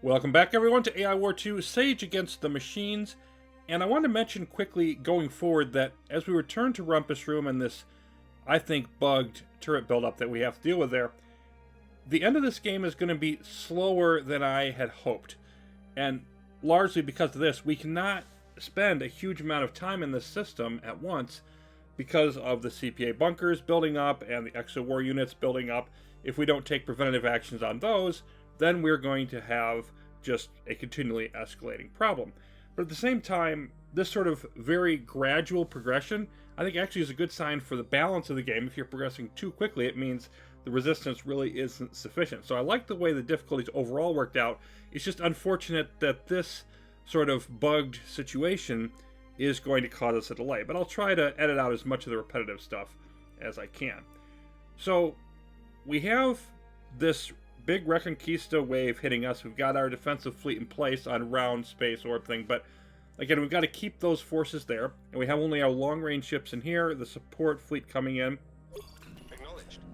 Welcome back, everyone, to AI War 2 Sage Against the Machines. And I want to mention quickly going forward that as we return to Rumpus Room and this, I think, bugged turret buildup that we have to deal with there, the end of this game is going to be slower than I had hoped. And largely because of this, we cannot spend a huge amount of time in this system at once because of the CPA bunkers building up and the Exo War units building up. If we don't take preventative actions on those, then we're going to have just a continually escalating problem. But at the same time, this sort of very gradual progression, I think actually is a good sign for the balance of the game. If you're progressing too quickly, it means the resistance really isn't sufficient. So I like the way the difficulties overall worked out. It's just unfortunate that this sort of bugged situation is going to cause us a delay. But I'll try to edit out as much of the repetitive stuff as I can. So we have this big Reconquista wave hitting us. We've got our defensive fleet in place on round space orb thing, but again, we've got to keep those forces there, and we have only our long-range ships in here, the support fleet coming in.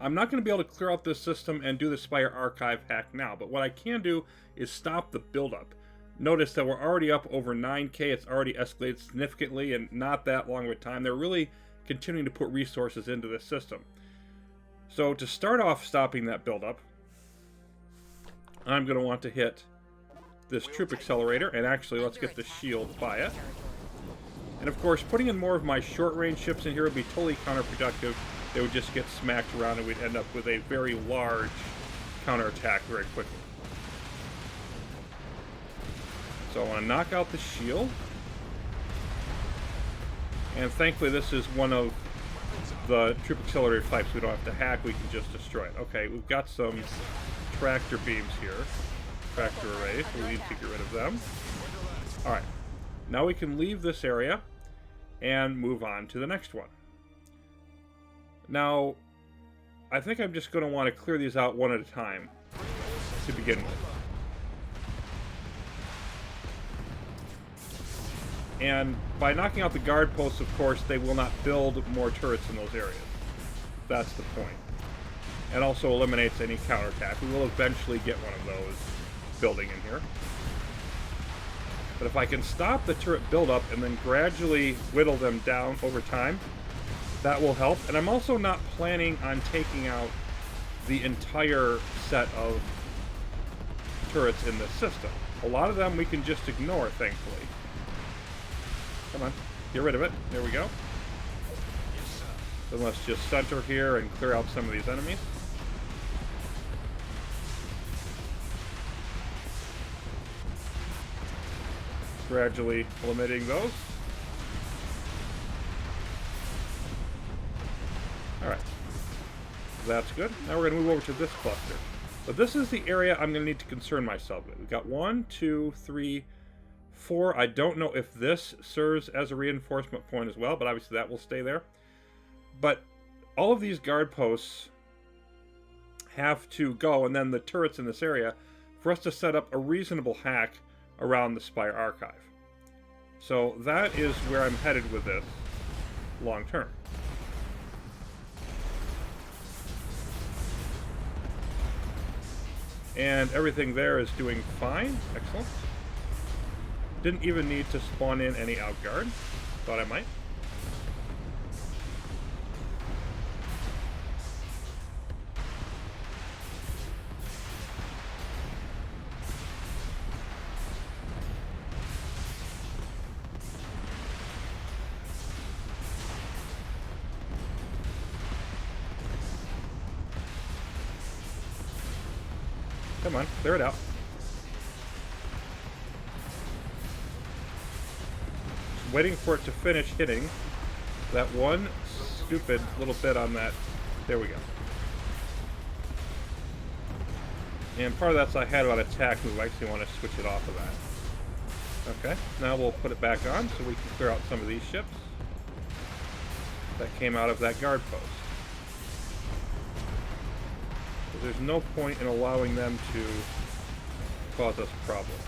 I'm not going to be able to clear out this system and do the Spire Archive hack now, but what I can do is stop the buildup. Notice that we're already up over 9k, it's already escalated significantly in not that long of a time. They're really continuing to put resources into this system. So to start off stopping that buildup, I'm going to want to hit this troop accelerator, and actually let's get the shield by it. And of course, putting in more of my short-range ships in here would be totally counterproductive. They would just get smacked around and we'd end up with a very large counterattack very quickly. So I want to knock out the shield. And thankfully this is one of the troop accelerator types we don't have to hack, we can just destroy it. Okay, we've got some tractor beams here. Tractor arrays, so we need to get rid of them. Alright, now we can leave this area and move on to the next one. Now, I think I'm just going to want to clear these out one at a time to begin with. And by knocking out the guard posts, of course, they will not build more turrets in those areas. That's the point. And also eliminates any counterattack. We will eventually get one of those building in here. But if I can stop the turret buildup and then gradually whittle them down over time, that will help. And I'm also not planning on taking out the entire set of turrets in this system. A lot of them we can just ignore, thankfully. Come on, get rid of it. There we go. Then let's just center here and clear out some of these enemies. Gradually eliminating those. Alright. That's good. Now we're going to move over to this cluster. But this is the area I'm going to need to concern myself with. We've got 1, 2, 3, 4. I don't know if this serves as a reinforcement point as well, but obviously that will stay there. But all of these guard posts have to go, and then the turrets in this area, for us to set up a reasonable hack around the Spire Archive. So that is where I'm headed with this long term. And everything there is doing fine. Excellent. Didn't even need to spawn in any outguard. Thought I might. Come on, clear it out. Just waiting for it to finish hitting that one stupid little bit on that. There we go. And part of that's I had on attack move. I actually want to switch it off of that. Okay, now we'll put it back on so we can clear out some of these ships that came out of that guard post. There's no point in allowing them to cause us problems.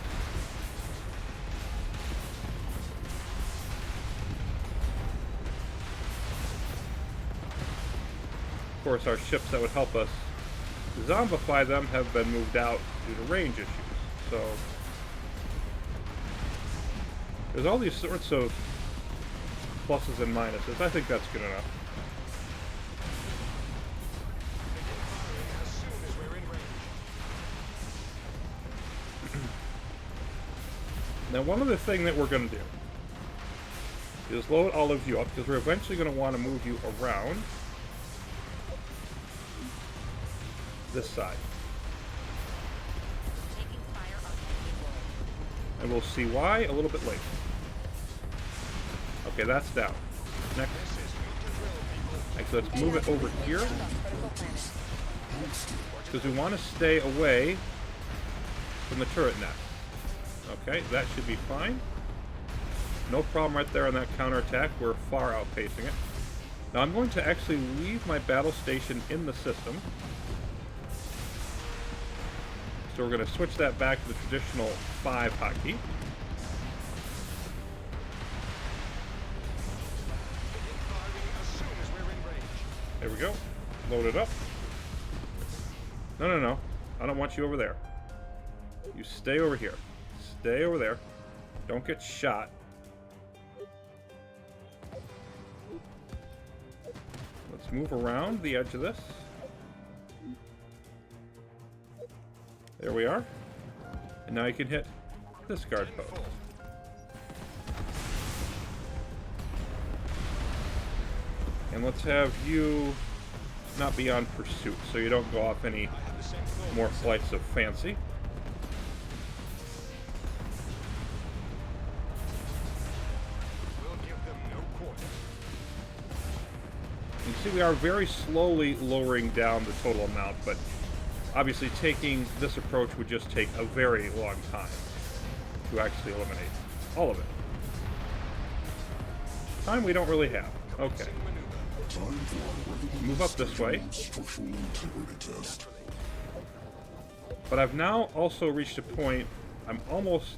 Of course, our ships that would help us zombify them have been moved out due to range issues. So there's all these sorts of pluses and minuses. I think that's good enough. Now, one other thing that we're going to do is load all of you up, because we're eventually going to want to move you around this side. And we'll see why a little bit later. Okay, that's down. Next. Let's move it over here, because we want to stay away from the turret nest. Okay, that should be fine. No problem right there on that counterattack. We're far outpacing it. Now I'm going to actually leave my battle station in the system. So we're going to switch that back to the traditional 5 hotkey. There we go. Load it up. No. I don't want you over there. You stay over here. Stay over there. Don't get shot. Let's move around the edge of this. There we are. And now you can hit this guard post. And let's have you not be on pursuit, so you don't go off any more flights of fancy. You see, we are very slowly lowering down the total amount, but obviously taking this approach would just take a very long time to actually eliminate all of it. Time we don't really have. Okay. Move up this way. But I've now also reached a point, I'm almost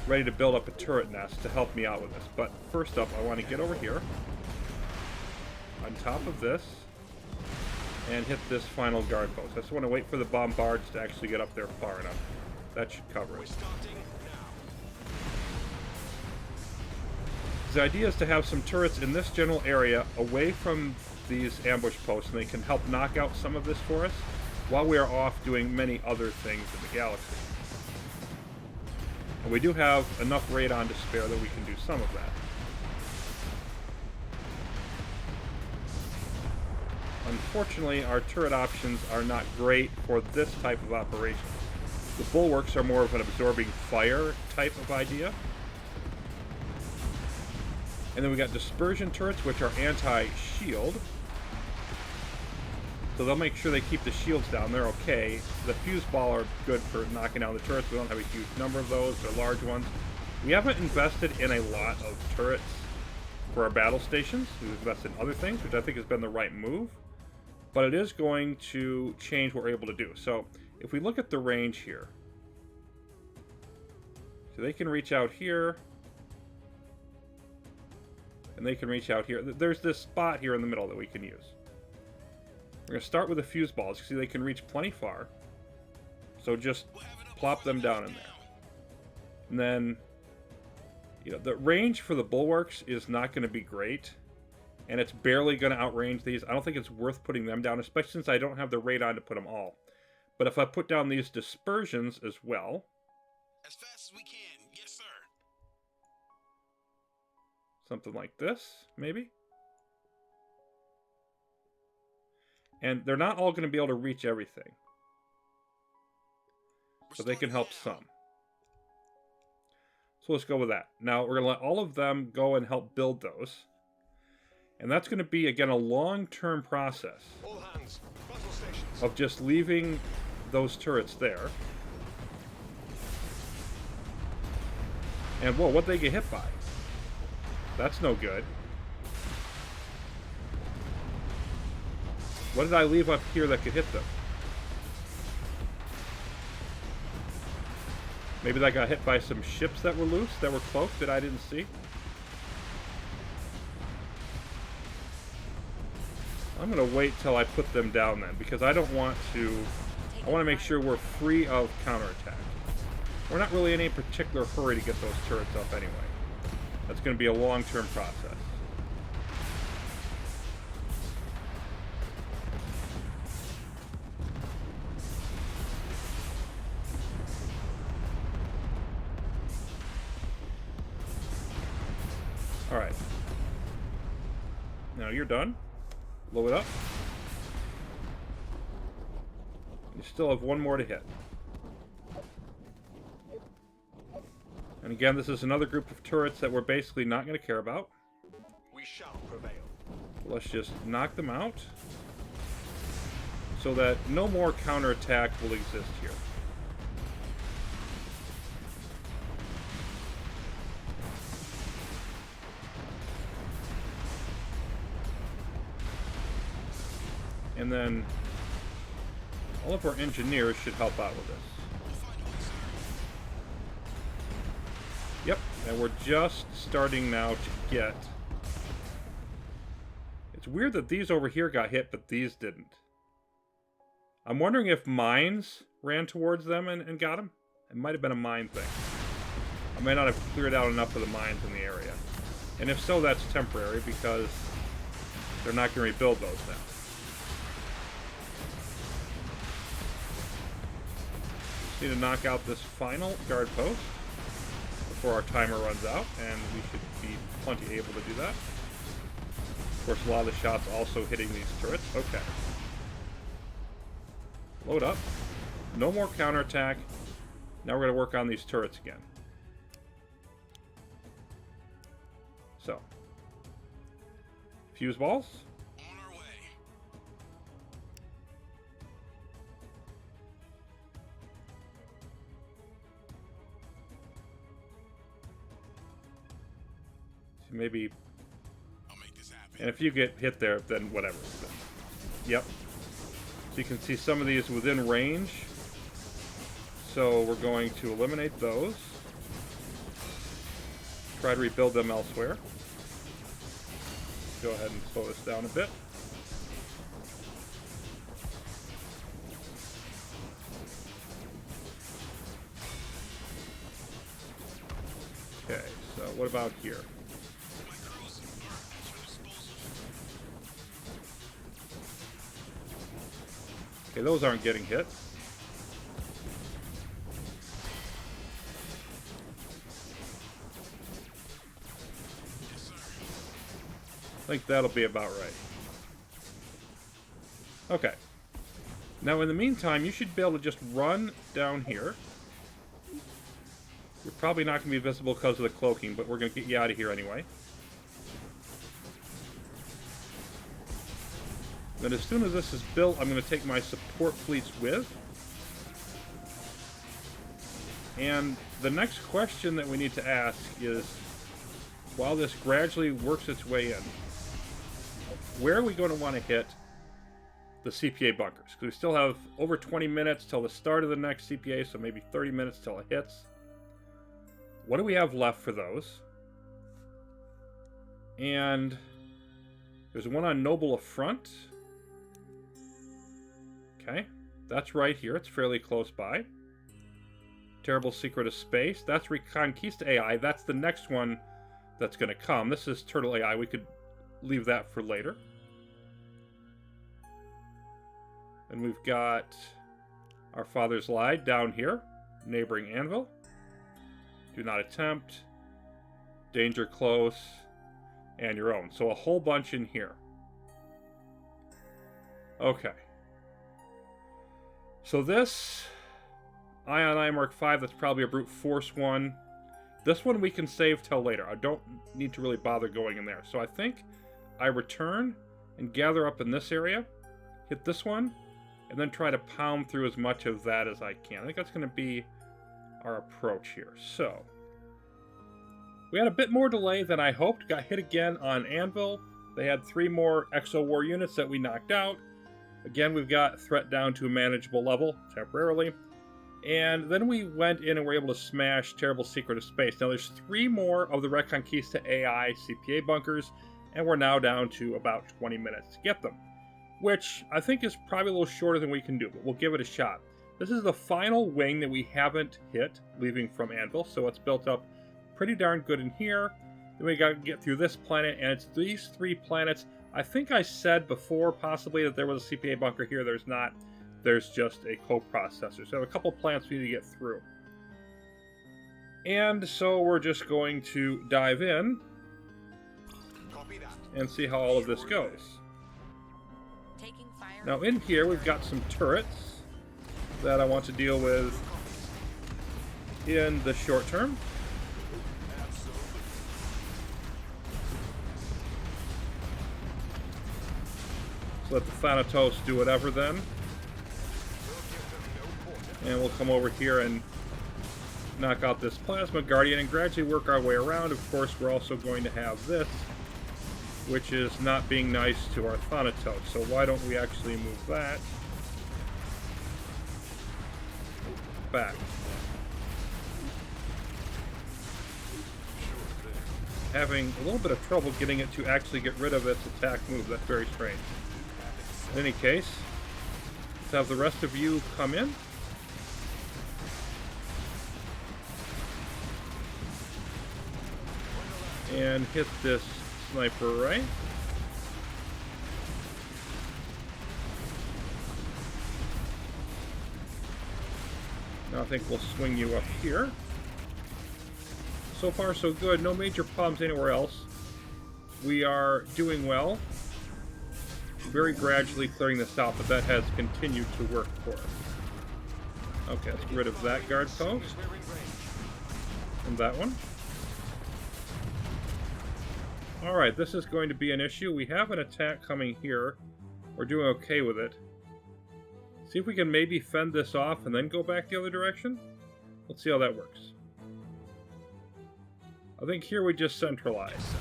ready to build up a turret nest to help me out with this. But first up, I want to get over here, on top of this, and hit this final guard post. I just want to wait for the bombards to actually get up there far enough. That should cover it. The idea is to have some turrets in this general area away from these ambush posts, and they can help knock out some of this for us while we are off doing many other things in the galaxy. And we do have enough radon to spare that we can do some of that. Unfortunately, our turret options are not great for this type of operation. The bulwarks are more of an absorbing fire type of idea. And then we got dispersion turrets, which are anti-shield. So they'll make sure they keep the shields down. They're okay. The fuse ball are good for knocking down the turrets. We don't have a huge number of those. They're large ones. We haven't invested in a lot of turrets for our battle stations. We've invested in other things, which I think has been the right move. But it is going to change what we're able to do. So if we look at the range here. So they can reach out here. And they can reach out here. There's this spot here in the middle that we can use. We're going to start with the fuse balls. You see they can reach plenty far. So just plop them down in there. And then, you know, the range for the bulwarks is not going to be great. And it's barely going to outrange these. I don't think it's worth putting them down, especially since I don't have the radon to put them all. But if I put down these dispersions as well. As fast as we can. Yes, sir. Something like this, maybe. And they're not all going to be able to reach everything. But they can help some. So let's go with that. Now, we're going to let all of them go and help build those. And that's going to be, again, a long-term process All hands. Battle stations. of just leaving those turrets there. And, whoa, what'd they get hit by? That's no good. What did I leave up here that could hit them? Maybe that got hit by some ships that were loose, that were cloaked, that I didn't see? I'm going to wait till I put them down then, because I don't want to I want to make sure we're free of counterattack. We're not really in any particular hurry to get those turrets up anyway. That's going to be a long-term process. Alright. Now you're done. Blow it up. You still have one more to hit. And again, this is another group of turrets that we're basically not going to care about. We shall prevail. Let's just knock them out so that no more counterattack will exist here. And then all of our engineers should help out with this. Yep, and we're just starting now to get... It's weird that these over here got hit, but these didn't. I'm wondering if mines ran towards them and got them. It might have been a mine thing. I may not have cleared out enough of the mines in the area. And if so, that's temporary because they're not going to rebuild those now. Just need to knock out this final guard post before our timer runs out, and we should be plenty able to do that. Of course, a lot of the shots also hitting these turrets. Okay. Load up. No more counterattack. Now we're going to work on these turrets again. So. Fuse balls. On our way. So maybe... I'll make this happen. And if you get hit there, then whatever. Yep. So you can see some of these within range. So we're going to eliminate those. Try to rebuild them elsewhere. Go ahead and slow this down a bit. Okay, so what about here? My crews are at your disposal. Okay, those aren't getting hit. Yes, sir. I think that'll be about right. Okay. Now, in the meantime, you should be able to just run down here. You're probably not going to be visible because of the cloaking, but we're going to get you out of here anyway. Then as soon as this is built, I'm going to take my support fleets with. And the next question that we need to ask is, while this gradually works its way in, where are we going to want to hit the CPA bunkers? Because we still have over 20 minutes till the start of the next CPA, so maybe 30 minutes till it hits. What do we have left for those? And there's one on Noble Affront. Okay, that's right here. It's fairly close by. Terrible Secret of Space. That's Reconquista AI. That's the next one that's going to come. This is Turtle AI. We could leave that for later. And we've got Our Father's Lie down here. Neighboring Anvil. Do Not Attempt. Danger Close. And your own. So a whole bunch in here. Okay. So this Ion I Mark V, that's probably a brute force one. This one we can save till later. I don't need to really bother going in there. So I think I return and gather up in this area, hit this one, and then try to pound through as much of that as I can. I think that's going to be our approach here. So we had a bit more delay than I hoped. Got hit again on Anvil. They had 3 more Exo War units that we knocked out. Again, we've got threat down to a manageable level, temporarily. And then we went in and were able to smash Terrible Secret of Space. Now, there's 3 more of the Reconquista AI CPA bunkers, and we're now down to about 20 minutes to get them. Which I think is probably a little shorter than we can do, but we'll give it a shot. This is the final wing that we haven't hit, leaving from Anvil, so it's built up pretty darn good in here. Then we got to get through this planet, and it's these 3 planets. I think I said before, possibly, that there was a CPA bunker here. There's not. There's just a coprocessor. So I have a couple planets we need to get through. And so we're just going to dive in and see how all of this goes. Now in here we've got some turrets that I want to deal with in the short term. So let the Thanatos do whatever then. And we'll come over here and knock out this Plasma Guardian and gradually work our way around. Of course, we're also going to have this, which is not being nice to our Thanatos. So why don't we actually move that back? Having a little bit of trouble getting it to actually get rid of its attack move. That's very strange. In any case, let's have the rest of you come in. And hit this sniper right. Now I think we'll swing you up here. So far so good, no major problems anywhere else. We are doing well. Very gradually clearing this out, but that has continued to work for us. Okay, let's get rid of that guard post. And that one. Alright, this is going to be an issue. We have an attack coming here. We're doing okay with it. See if we can maybe fend this off and then go back the other direction? Let's see how that works. I think here we just centralize.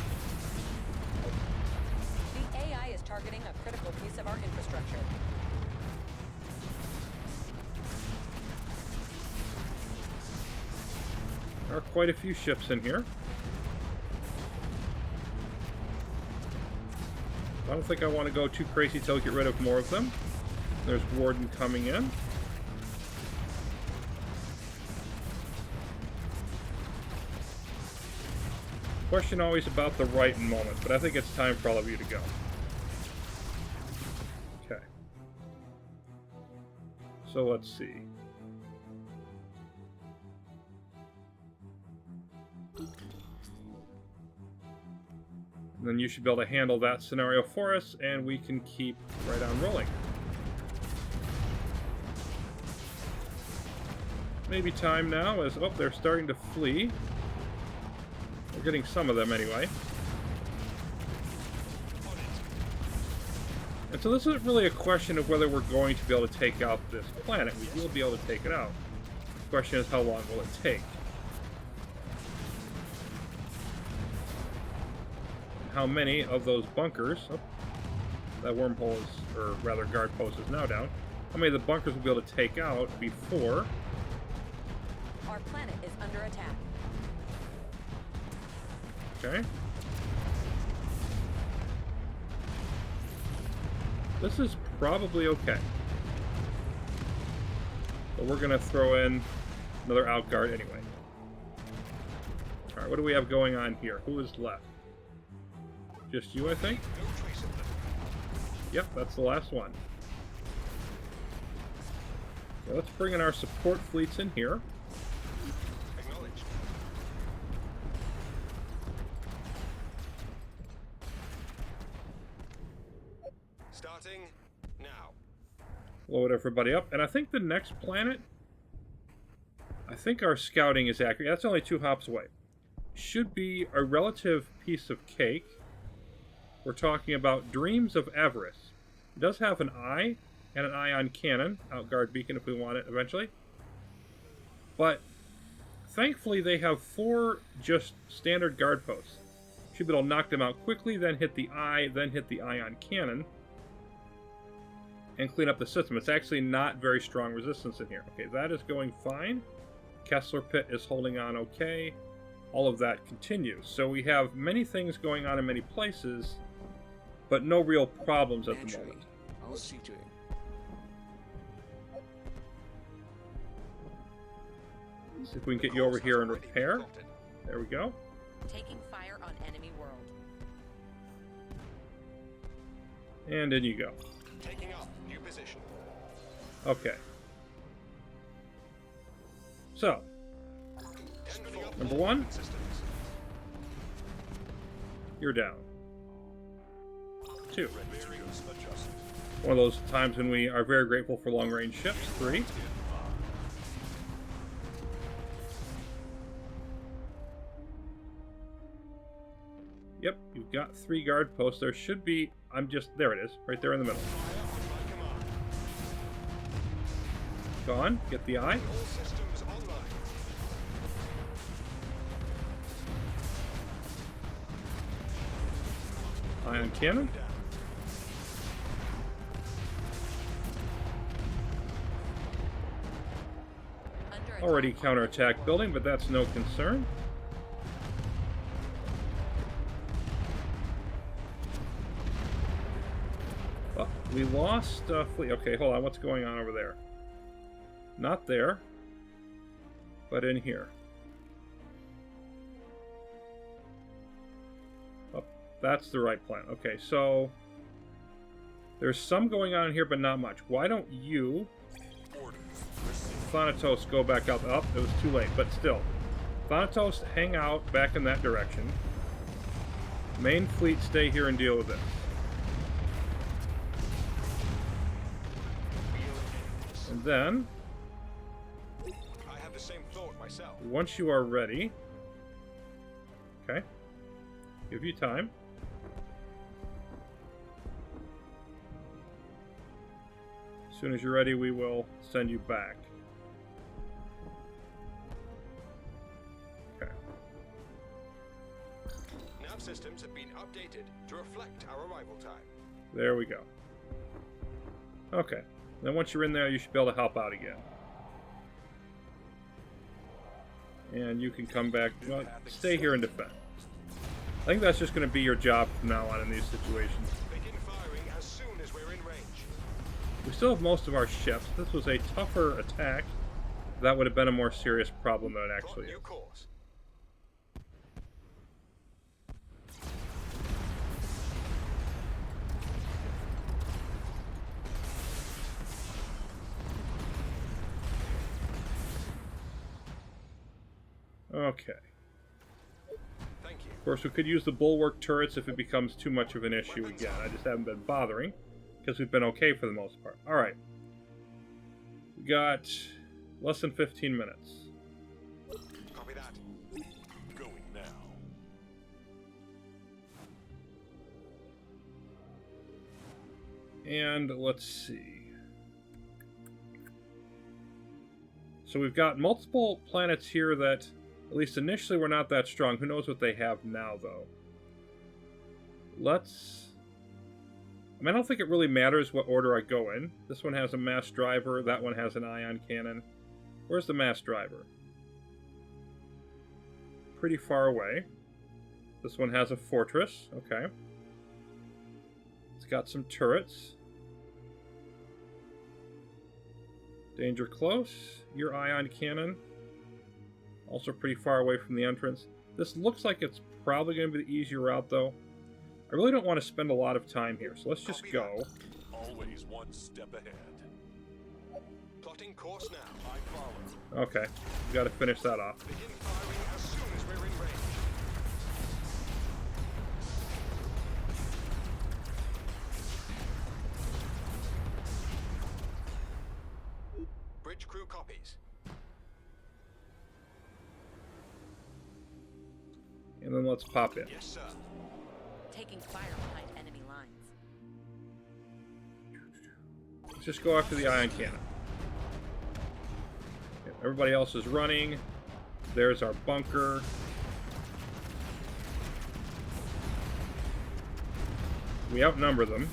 The AI is targeting a critical piece of our infrastructure. There are quite a few ships in here. I don't think I want to go too crazy till we get rid of more of them. There's Warden coming in. Question always about the right moment, but I think it's time for all of you to go. Okay. So let's see. And then you should be able to handle that scenario for us, and we can keep right on rolling. Maybe time now is... Oh, they're starting to flee. We're getting some of them anyway. And so this isn't really a question of whether we're going to be able to take out this planet. We will be able to take it out. The question is, how long will it take? How many of those bunkers, oh, that wormhole is, or rather guard post is now down, how many of the bunkers will be able to take out before Our planet is under attack. Okay. This is probably okay. But we're gonna throw in another outguard anyway. Alright, what do we have going on here? Who is left? Just you, I think? Yep, that's the last one. Okay, let's bring in our support fleets in here. Acknowledged. Starting now. Load everybody up. And I think the next planet... I think our scouting is accurate. That's only 2 hops away. Should be a relative piece of cake. We're talking about Dreams of Avarice. It does have an eye and an ion cannon, outguard beacon if we want it eventually. But thankfully they have 4 just standard guard posts. Should be able to knock them out quickly, then hit the eye, then hit the ion cannon, and clean up the system. It's actually not very strong resistance in here. Okay, that is going fine. Kessler Pit is holding on okay. All of that continues. So we have many things going on in many places, but no real problems at the moment. I'll see to it. See if we can get you over here and repair. There we go. Taking fire on enemy world. And in you go. Taking up new position. Okay. So, Spinning up number all 1, weapon systems. you're down. 2. Bearings adjusted. One of those times when we are very grateful for long-range ships. 3. Yep, you've got 3 guard posts. There should be... there it is. Right there in the middle. Fire on my command. Gone. Get the eye. All systems online. Ion cannon. Down. Under attack. Already counterattack building, but that's no concern. Oh, we lost fleet. Okay, hold on. What's going on over there? Not there, but in here. Oh, that's the right plan. Okay, so there's some going on in here, but not much. Why don't you, Thanatos, go back out? Oh, it was too late, but still. Thanatos, hang out back in that direction. Main fleet, stay here and deal with this. And then, I have the same thought myself. once you are ready... Okay. Give you time. As soon as you're ready, we will send you back. Okay. Nav systems have been updated to reflect our arrival time. There we go. Okay. Then once you're in there, you should be able to help out again. And you can come back. Well, stay here and defend. I think that's just going to be your job from now on in these situations. Begin firing as soon as we're in range. We still have most of our ships. This was a tougher attack. That would have been a more serious problem than it Plot actually new is. course. Okay. Thank you. Of course, we could use the bulwark turrets if it becomes too much of an issue again. I just haven't been bothering, because we've been okay for the most part. Alright. We got less than 15 minutes. Copy that. Going now. And let's see. So we've got multiple planets here that, at least initially, were not that strong. Who knows what they have now, though? Let's... I mean, I don't think it really matters what order I go in. This one has a mass driver. That one has an ion cannon. Where's the mass driver? Pretty far away. This one has a fortress. Okay. It's got some turrets. Danger close. Your ion cannon. Also pretty far away from the entrance. This looks like it's probably going to be the easier route, though. I really don't want to spend a lot of time here, so let's just go. Always one step ahead. Plotting course now. I follow. Okay, we got to finish that off. Begin firing as soon as we're in range. Bridge crew copies. And then let's pop in. Yes, sir. Taking fire behind enemy lines. Let's just go after the ion cannon. Okay, everybody else is running. There's our bunker. We outnumber them.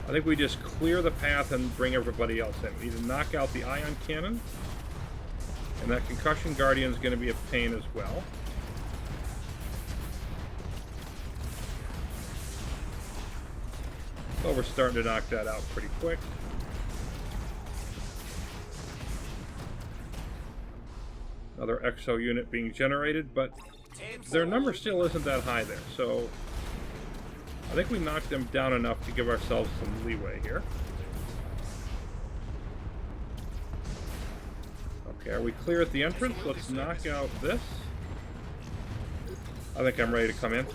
I think we just clear the path and bring everybody else in. We need to knock out the ion cannon. And that concussion guardian is going to be a pain as well. So we're starting to knock that out pretty quick. Another exo unit being generated, but their number still isn't that high there, so I think we knocked them down enough to give ourselves some leeway here. Okay, are we clear at the entrance? Let's knock out this. I think I'm ready to come in.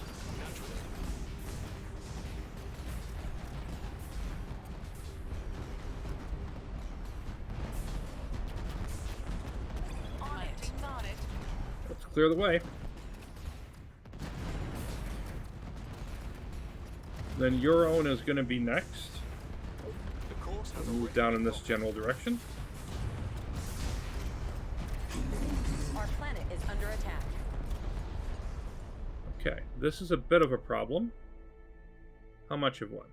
Let's clear the way. Then your own is going to be next. The course has Move down in this general direction. Our planet is under attack. Okay, this is a bit of a problem. How much of one?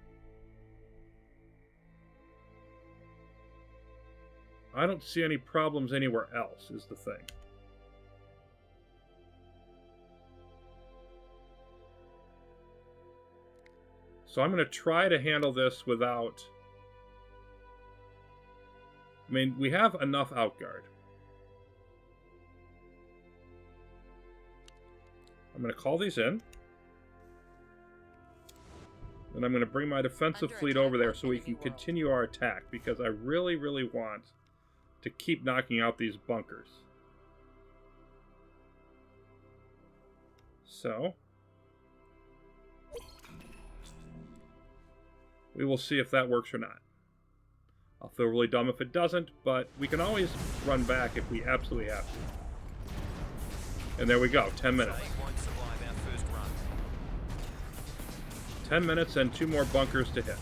I don't see any problems anywhere else, is the thing. So I'm going to try to handle this without... I mean, we have enough outguard. I'm going to call these in. And I'm going to bring my defensive fleet over there so we can continue our attack, because I really, really want to keep knocking out these bunkers. So we will see if that works or not. I'll feel really dumb if it doesn't, but we can always run back if we absolutely have to. And there we go, 10 minutes. 10 minutes and 2 more bunkers to hit.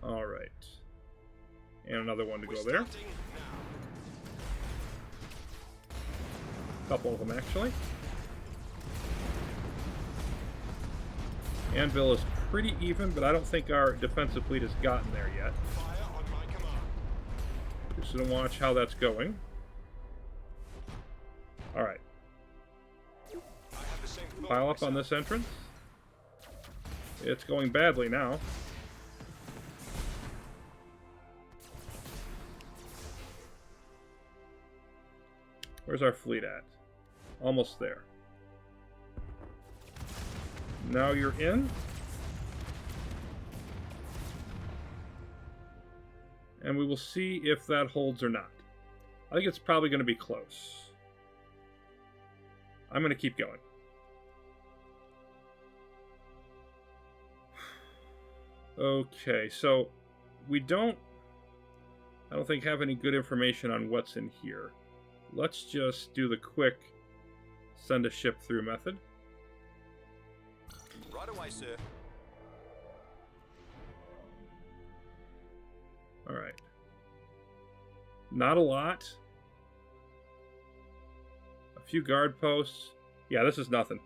Alright. And another one to go there. A couple of them, actually. Anvil is pretty even, but I don't think our defensive fleet has gotten there yet. Fire on my command. Just gonna watch how that's going. Alright. I have the same thought Pile up on myself. this entrance. It's going badly now. Where's our fleet at? Almost there. Now you're in. And we will see if that holds or not. I think it's probably going to be close. I'm going to keep going. Okay, so we don't, I don't think, have any good information on what's in here. Let's just do the quick send a ship through method. Right away, sir. Alright. Not a lot. A few guard posts. Yeah, this is nothing.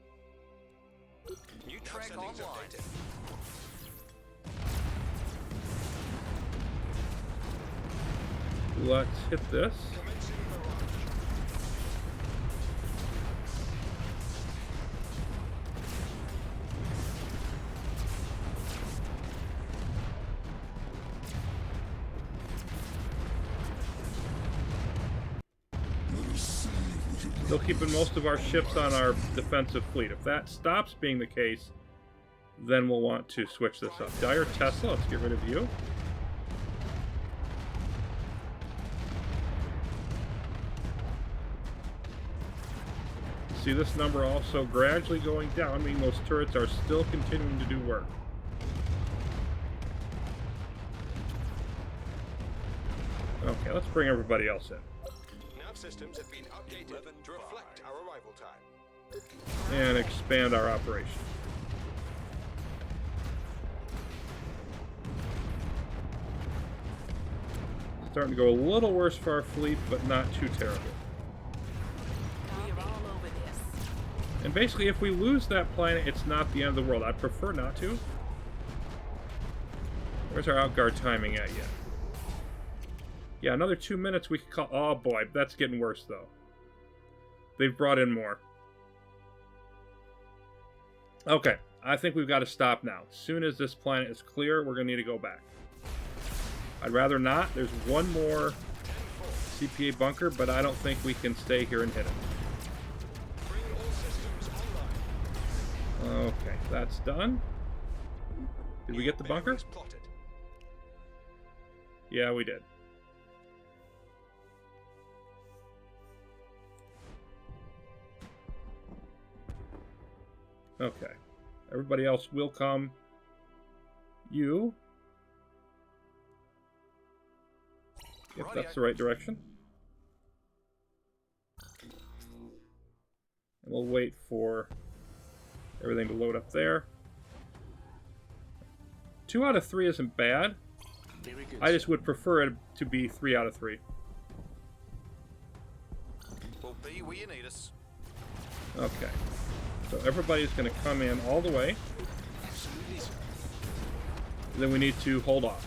New track online. Updated. Let's hit this. Commencing barrage. Still keeping most of our ships on our defensive fleet. If that stops being the case, then we'll want to switch this up. Dire Tesla, let's get rid of you. See this number also gradually going down, meaning those turrets are still continuing to do work. Okay, let's bring everybody else in. Nav systems have been updated to reflect our arrival time. And expand our operation. Starting to go a little worse for our fleet, but not too terrible. We're all over this. And basically, if we lose that planet, it's not the end of the world. I'd prefer not to. Where's our outguard timing at yet? Yeah, another 2 minutes we could call... Oh boy, that's getting worse, though. They've brought in more. Okay, I think we've got to stop now. As soon as this planet is clear, we're going to need to go back. I'd rather not. There's one more CPA bunker, but I don't think we can stay here and hit it. Bring all systems online. Okay, that's done. Did we get the bunker? Bearings plotted. Yeah, we did. Okay. Everybody else will come. You. If that's the right direction. And we'll wait for everything to load up there. 2 out of 3 isn't bad. Very good. I just would prefer it to be 3 out of 3. We'll be where you need us. Okay. So everybody's going to come in all the way. Absolutely, sir. Then we need to hold off.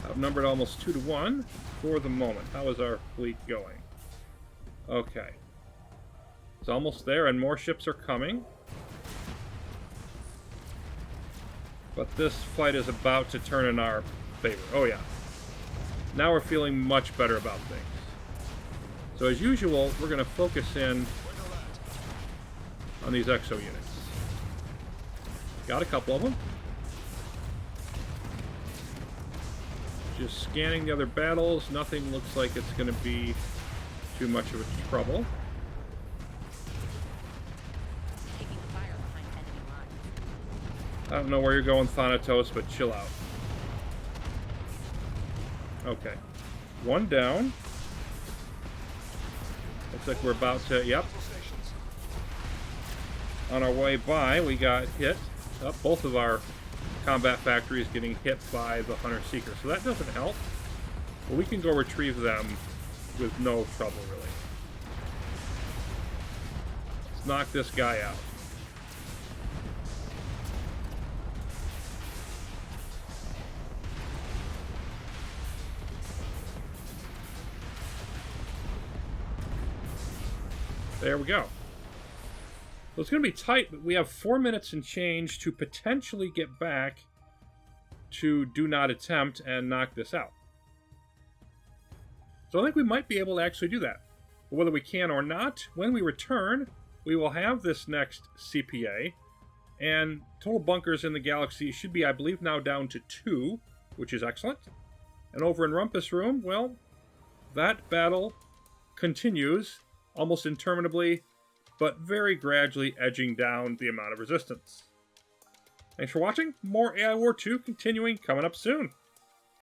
Outnumbered almost 2 to 1 for the moment. How is our fleet going? Okay. It's almost there, and more ships are coming. But this fight is about to turn in our favor. Oh yeah. Now we're feeling much better about things. So as usual, we're going to focus in on these exo units. Got a couple of them. Just scanning the other battles. Nothing looks like it's going to be too much of a trouble. Taking fire behind enemy lines. I don't know where you're going, Thanatos, but chill out. Okay. One down. Looks like we're about to... Yep. On our way by, we got hit. Both of our combat factories getting hit by the Hunter-Seeker, so that doesn't help. But we can go retrieve them with no trouble, really. Let's knock this guy out. There we go. So it's going to be tight, but we have 4 minutes and change to potentially get back to do not attempt and knock this out. So I think we might be able to actually do that. But whether we can or not, when we return, we will have this next CPA, and total bunkers in the galaxy should be, I believe, now down to 2, which is excellent. And over in Rumpus Room, well, that battle continues almost interminably, but very gradually edging down the amount of resistance. Thanks for watching. More AI War 2 continuing coming up soon.